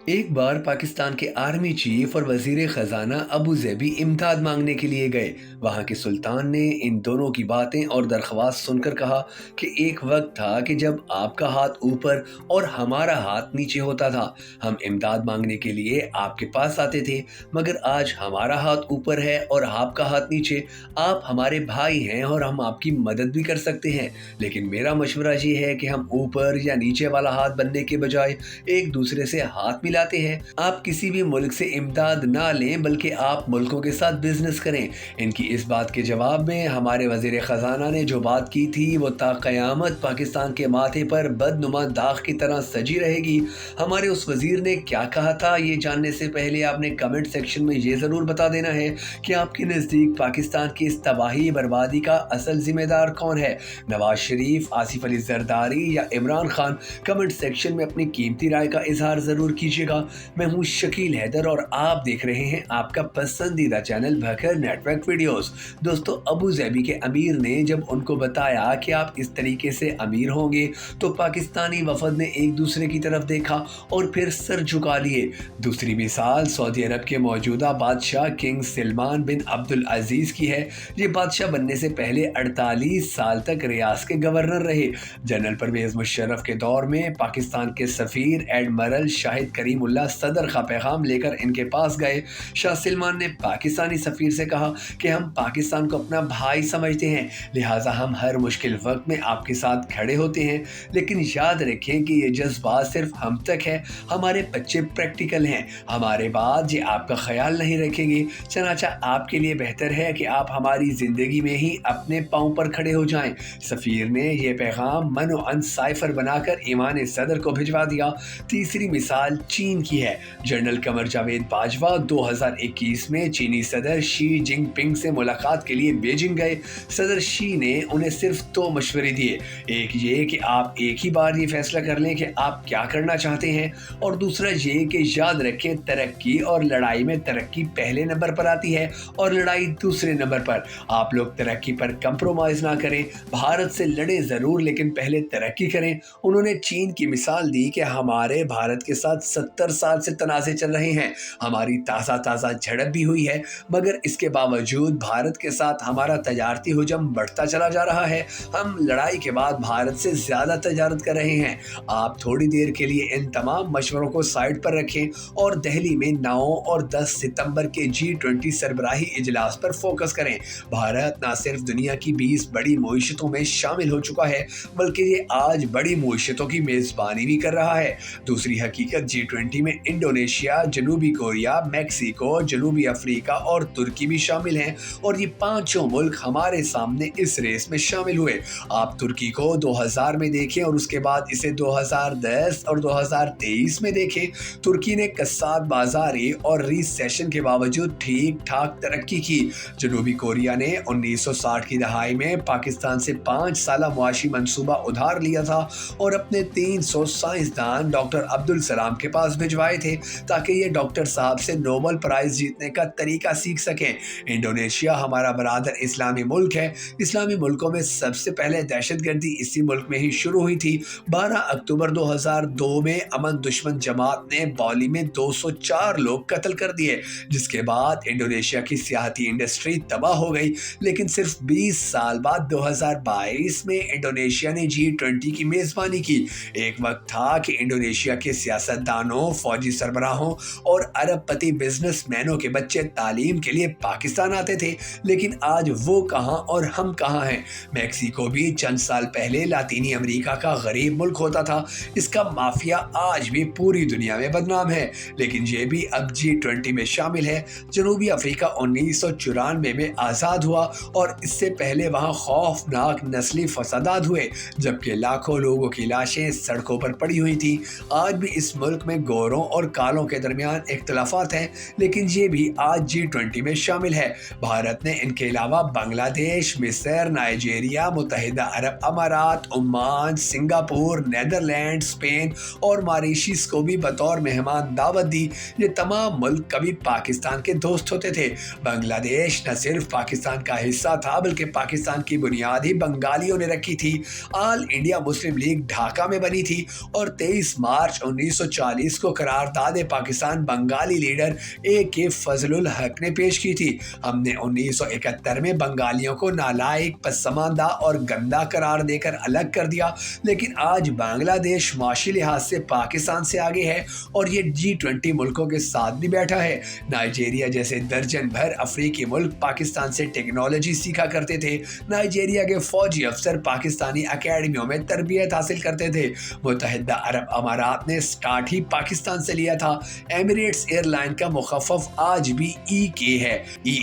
ایک بار پاکستان کے army chief اور وزیر خزانہ ابو ظبی امداد مانگنے کے لیے گئے۔ وہاں کے سلطان نے ان دونوں کی باتیں اور درخواست سن کر کہا کہ ایک وقت تھا کہ جب آپ کا ہاتھ اوپر اور ہمارا ہاتھ نیچے ہوتا تھا۔ ہم امداد مانگنے کے لیے آپ کے پاس آتے تھے، مگر آج ہمارا ہاتھ اوپر ہے اور آپ کا ہاتھ نیچے۔ آپ ہمارے بھائی ہیں اور ہم آپ کی مدد بھی کر سکتے ہیں، لیکن میرا مشورہ یہ ہے کہ ہم اوپر یا نیچے والا ہاتھ بننے کے بجائے ایک دوسرے سے ہاتھ ملاتے ہیں۔ آپ کسی بھی ملک سے امداد نہ لیں بلکہ آپ ملکوں کے ساتھ بزنس کریں۔ ان کی اس بات کے جواب میں ہمارے وزیر خزانہ نے جو بات کی تھی وہ تا قیامت پاکستان کے ماتھے پر بدنما داغ کی طرح سجی رہے گی۔ ہمارے اس وزیر نے کیا کہا تھا، یہ جاننے سے پہلے آپ نے کمنٹ سیکشن میں یہ ضرور بتا دینا ہے کہ آپ کے نزدیک پاکستان کی اس تباہی بربادی کا اصل ذمہ دار کون ہے؟ نواز شریف، آصف علی زرداری یا عمران خان؟ کمنٹ سیکشن میں اپنی قیمتی رائے کا اظہار ضرور کیجیے گا۔ میں ہوں شکیل حیدر اور آپ دیکھ رہے ہیں آپ کا پسندیدہ channel Bhakkar network videos. دوستو، ابو ظبی کے امیر نے جب ان کو بتایا کہ آپ اس طریقے سے امیر ہوں گے تو پاکستانی وفد نے ایک دوسرے کی طرف دیکھا اور پھر سر جھکا لیے۔ دوسری مثال سعودی عرب کے موجودہ بادشاہ کنگ سلمان بن عبدالعزیز کی ہے۔ یہ بادشاہ بننے سے پہلے 48 سال تک ریاست کے گورنر رہے۔ جنرل پرویز مشرف کے دور میں پاکستان کے سفیر ایڈمرل شاہد کریم اللہ صدر کا پیغام لے کر ان کے پاس گئے۔ شاہ سلمان نے پاکستانی سفیر سے کہا کہ ہم پاکستان کو اپنا بھائی سمجھتے ہیں، لہٰذا ہم ہر مشکل وقت میں آپ کے ساتھ کھڑے ہوتے ہیں، لیکن یاد رکھیں کہ یہ جذبات صرف ہم تک ہے۔ ہمارے بچے پریکٹیکل ہیں، ہمارے بعد یہ آپ کا خیال نہیں رکھیں گے، چنانچہ آپ کے لیے بہتر ہے کہ آپ ہماری زندگی میں ہی اپنے پاؤں پر کھڑے ہو جائیں۔ سفیر نے یہ پیغام من و عن سائفر بنا کر ایوان صدر کو بھجوا دیا۔ تیسری مثال چین کی ہے۔ جنرل قمر جاوید باجوہ 2021 میں چینی صدر شی جن پنگ سے ملاقات کے لیے بیجنگ گئے۔ صدر شی نے انہیں صرف 2 مشورے دیے، ایک یہ کہ آپ ایک ہی بار یہ فیصلہ کر لیں کہ آپ کیا کرنا چاہتے ہیں، اور دوسرا یہ کہ یاد رکھیں ترقی اور لڑائی میں ترقی پہلے نمبر پر آتی ہے اور لڑائی دوسرے نمبر پر۔ آپ لوگ ترقی پر کمپرومائز نہ کریں، بھارت سے لڑیں ضرور لیکن پہلے ترقی کریں۔ انہوں نے چین کی مثال دی کہ ہمارے بھارت کے ساتھ 70 سال سے تنازع چل رہے ہیں، ہماری تازہ جھڑپ بھی ہوئی ہے، مگر اس کے باوجود بھارت کے ساتھ ہمارا تجارتی حجم بڑھتا چلا جا رہا ہے۔ ہم لڑائی کے بعد بھارت سے زیادہ تجارت کر رہے ہیں۔ آپ تھوڑی دیر کے لیے ان تمام مشوروں کو سائڈ پر رکھیں اور دہلی میں 9 اور 10 ستمبر کے G20 سربراہی اجلاس پر فوکس کریں۔ بھارت نہ صرف دنیا کی 20 بڑی معیشتوں میں شامل ہو چکا ہے بلکہ یہ آج بڑی معیشتوں کی میزبانی بھی کر رہا ہے۔ دوسری حقیقت G20 میں انڈونیشیا، جنوبی کوریا، میکسیکو، جنوبی افریقہ اور ترکی بھی شامل ہیں، اور یہ 5 ملک ہمارے سامنے اس ریس میں شامل ہوئے۔ آپ ترکی کو 2000 میں دیکھیں اور اس کے بعد اسے 2010 اور 2023 میں دیکھیں۔ ترکی نے کساد بازاری اور ریسیشن کے باوجود ٹھیک ٹھاک ترقی کی۔ جنوبی کوریا نے 1960 کی دہائی میں پاکستان سے 5 سالہ معاشی منصوبہ ادھار لیا تھا اور اپنے 300 سائنسدان ڈاکٹر عبدالسلام کے پاس بھجوائے تھے تاکہ یہ ڈاکٹر صاحب سے نوبل پرائز جیتنے کا طریقہ سیکھ سکیں۔ انڈونیشیا ہمارا برادر اسلامی ملک ہے۔ اسلامی ملکوں میں سب سے پہلے دہشت گردی اسی ملک میں ہی شروع ہوئی تھی۔ 12 اکتوبر 2002 میں امن دشمن جماعت نے بالی میں 204 لوگ قتل کر دیے، جس کے بعد انڈونیشیا کی سیاحتی انڈسٹری تباہ ہو گئی، لیکن صرف 20 سال بعد 2022 میں انڈونیشیا نے G20 کی میزبانی کی۔ ایک وقت تھا کہ انڈونیشیا کے سیاستدانوں، فوجی سربراہوں اور ارب پتی بزنس مینوں کے بچے تعلیم کے لیے پاکستان آتے تھے، لیکن آج وہ کہاں اور ہم کہاں ہیں؟ میکسیکو بھی چند سال پہلے لاطینی امریکہ کا غریب ملک ہوتا تھا، اس کا مافیا آج بھی پوری دنیا میں بدنام ہے، لیکن یہ بھی اب G20 میں شامل ہے۔ جنوبی افریقہ 1994 میں آزاد ہوا اور اس سے پہلے وہاں خوفناک نسلی فسادات ہوئے، جبکہ لاکھوں لوگوں کی لاشیں سڑکوں پر پڑی ہوئی تھیں۔ آج بھی اس ملک میں گوروں اور کالوں کے درمیان اختلافات ہیں، لیکن یہ بھی آج G20 میں شامل ہے۔ بھارت نے ان کے علاوہ بنگلہ دیش، مصر، نائجیریا، متحدہ عرب امارات، عمان، سنگاپور، نیدرلینڈ، اسپین اور ماریشس کو بھی بطور مہمان دعوت دی۔ یہ تمام ملک کبھی پاکستان کے دوست ہوتے تھے۔ بنگلہ دیش نہ صرف پاکستان کا حصہ تھا بلکہ پاکستان کی بنیاد ہی بنگالیوں نے رکھی تھی۔ آل انڈیا مسلم لیگ ڈھاکہ میں بنی تھی اور 23 مارچ 1940 20 को करारदाद पाकिस्तान बंगाली लीडर AK फजलुल हक ने पेश की थी। हमने 1971 में बंगालियों को नालायक, पसमानदा और गंदा करार देकर अलग कर दिया, लेकिन आज बांग्लादेश माशी लिहाज से पाकिस्तान से आगे है और ये G20 मुल्कों के साथ भी बैठा है। नाइजीरिया जैसे दर्जन भर अफ्रीकी मुल्क पाकिस्तान से टेक्नोलॉजी सीखा करते थे। नाइजीरिया के फौजी अफसर पाकिस्तानी अकेडमियों में तरबियत हासिल करते थे। मुत्तहिदा अरब अमारात ने स्टार्ट ही पाकिस्तान से लिया था। एमिरेट्स एयरलाइन का मुखफ़फ़ आज भी EK है।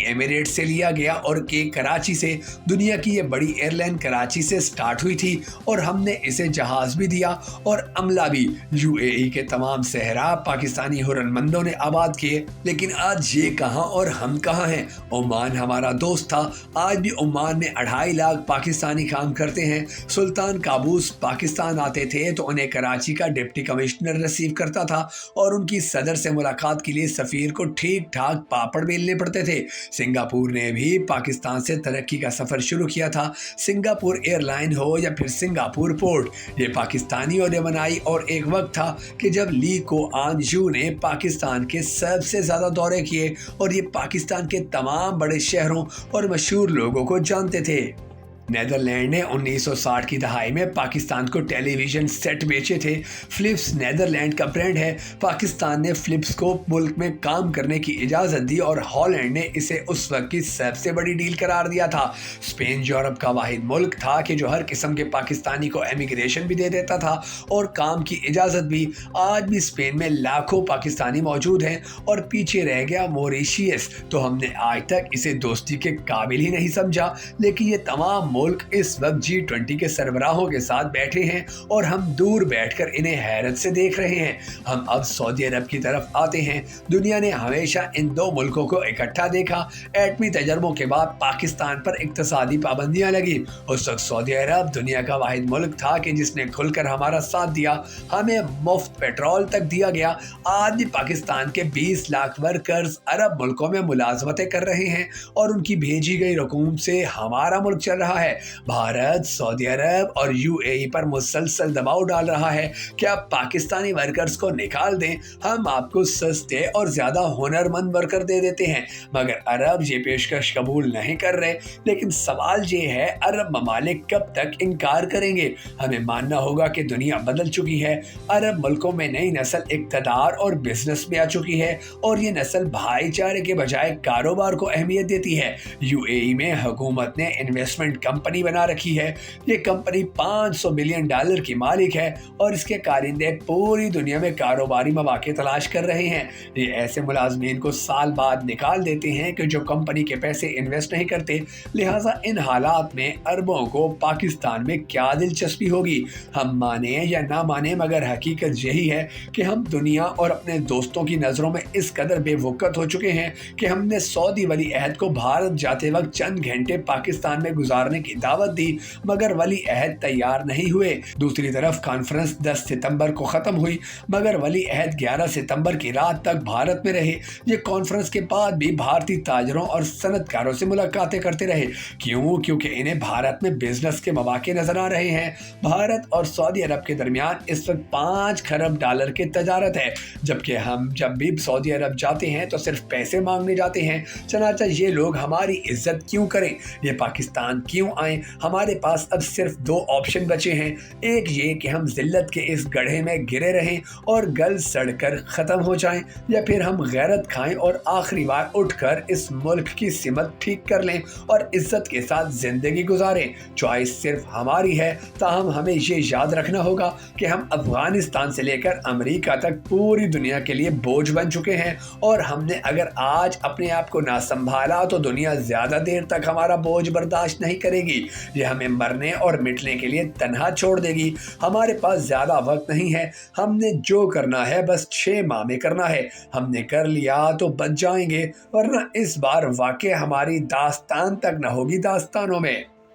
एमिरेट्स से लिया गया और K कराची से। दुनिया की ये बड़ी एयरलाइन कराची से स्टार्ट हुई थी और हमने इसे जहाज भी दिया और अमला भी। UAE के तमाम सहरा पाकिस्तानी हुर्रमंदों ने आबाद किए, लेकिन आज ये कहाँ और हम कहाँ हैं। ओमान हमारा दोस्त था, आज भी ओमान में 2.5 लाख पाकिस्तानी काम करते हैं। सुल्तान काबूस पाकिस्तान आते थे तो उन्हें कराची का डिप्टी कमिश्नर रिसीव करता था और उनकी सदर से मुलाकात के लिए सफ़ीर को ठीक ठाक पापड़ बेलने पड़ते थे। सिंगापुर ने भी पाकिस्तान से तरक्की का सफ़र शुरू किया था। सिंगापुर एयरलाइन हो या फिर सिंगापुर पोर्ट, ये पाकिस्तानियों ने बनाई और एक वक्त था कि जब ली कोआन यू ने पाकिस्तान के सबसे ज़्यादा दौरे किए और ये पाकिस्तान के तमाम बड़े शहरों और मशहूर लोगों को जानते थे। नेदरलैंड ने 1960 की दहाई में पाकिस्तान को टेलीविज़न सेट बेचे थे। फ़िलिप्स नेदरलैंड का ब्रांड है। पाकिस्तान ने फ़िलिप्स को मुल्क में काम करने की इजाज़त दी और हॉलैंड ने इसे उस वक्त की सबसे बड़ी डील करार दिया था। स्पेन यूरोप का वाहिद मुल्क था कि जो हर किस्म के पाकिस्तानी को एमिग्रेशन भी दे देता था और काम की इजाज़त भी। आज भी स्पेन में लाखों पाकिस्तानी मौजूद हैं और पीछे रह गया मॉरिशियस, तो हमने आज तक इसे दोस्ती के काबिल ही नहीं समझा। लेकिन ये तमाम मुल्क इस वक्त G20 के सरबराहों के साथ बैठे हैं और हम दूर बैठकर इन्हें हैरत से देख रहे हैं। हम अब सऊदी अरब की तरफ आते हैं। दुनिया ने हमेशा इन दो मुल्कों को इकट्ठा देखा। एटमी तजर्बों के बाद पाकिस्तान पर इक्तसादी पाबंदियां लगी। उस वक्त सऊदी अरब दुनिया का वाहिद मुल्क था कि जिसने खुलकर हमारा साथ दिया। हमें मुफ्त पेट्रोल तक दिया गया। आज भी पाकिस्तान के 20 लाख वर्कर्स अरब मुल्कों में मुलाजमतें कर रहे हैं और उनकी भेजी गई रकूम से हमारा मुल्क चल रहा है। भारत, सऊदी अरब और UAE पर मुसलसल दबाव डाल रहा है कि आप पाकिस्तानी वर्कर्स को निकाल दें, हम आपको सस्ते और ज्यादा हुनरमंद वर्कर दे देते हैं। मगर अरब ये पेशकश कबूल नहीं कर रहे। लेकिन सवाल ये है, अरब ममालिक कब तक इनकार करेंगे? हमें मानना होगा कि दुनिया बदल चुकी है। अरब मुल्कों में नई नस्ल इक़्तिदार और बिजनेस में आ चुकी है और ये नस्ल भाईचारे के बजाय कारोबार को अहमियत देती है। UAE में हुकूमत ने इन्वेस्टमेंट कंपनी बना रखी है। ये कंपनी $500 बिलियन की मालिक है और इसके कारिंदे पूरी दुनिया में कारोबारी मौके तलाश कर रहे हैं। ये ऐसे मुलाजमीन को साल बाद निकाल देते हैं कि जो कंपनी के पैसे इन्वेस्ट नहीं करते। लिहाजा इन हालात में अरबों को पाकिस्तान में क्या दिलचस्पी होगी? हम माने या ना माने, मगर हकीकत यही है कि हम दुनिया और अपने दोस्तों की नज़रों में इस कदर बेवकूफ़ हो चुके हैं कि हमने सऊदी वली अहद को भारत जाते वक्त चंद घंटे पाकिस्तान में गुजारने की दावत दी, मगर वली अहद तैयार नहीं हुए। दूसरी तरफ कॉन्फ्रेंस 10 सितंबर को खत्म हुई, मगर वली अहद 11 सितंबर की रात तक भारत में रहे। ये कॉन्फ्रेंस के बाद भी भारतीय ताजरों और सनतकारों से मुलाकातें करते रहे। क्यों? क्योंकि इन्हें भारत में बिजनेस के मौके नजर आ रहे हैं। भारत और सऊदी अरब के दरमियान इस वक्त $5 खरब की तजारत है, जबकि हम जब भी सऊदी अरब जाते हैं तो सिर्फ पैसे मांगने जाते हैं। चनाचा ये लोग हमारी इज्जत क्यों करें? ये पाकिस्तान क्यों आए? हमारे पास अब सिर्फ 2 ऑप्शन बचे हैं। एक ये कि हम जिल्लत के इस गड्ढे में गिरे रहें और गल सड़कर ख़त्म हो जाएं, या फिर हम गैरत खाएं और आखिरी बार उठकर इस मुल्क की सिमत ठीक कर लें और इज्जत के साथ ज़िंदगी गुजारें। चॉइस सिर्फ हमारी है। ताहम हमें ये याद रखना होगा कि हम अफगानिस्तान से लेकर अमेरिका तक पूरी दुनिया के लिए बोझ बन चुके हैं और हमने अगर आज अपने आप को ना संभाला तो दुनिया ज़्यादा देर तक हमारा बोझ बर्दाश्त नहीं करेगी। ये हमें मरने और मिटने के लिए तन्हा छोड़ देगी। हमारे पास ज़्यादा वक्त नहीं है। हमने जो करना है बस 6 माह में करना है। हमने कर लिया तो बच जाएंगे, वरना इस बार वाकई हमारी दास्तान तक न होगी दास्तानों में।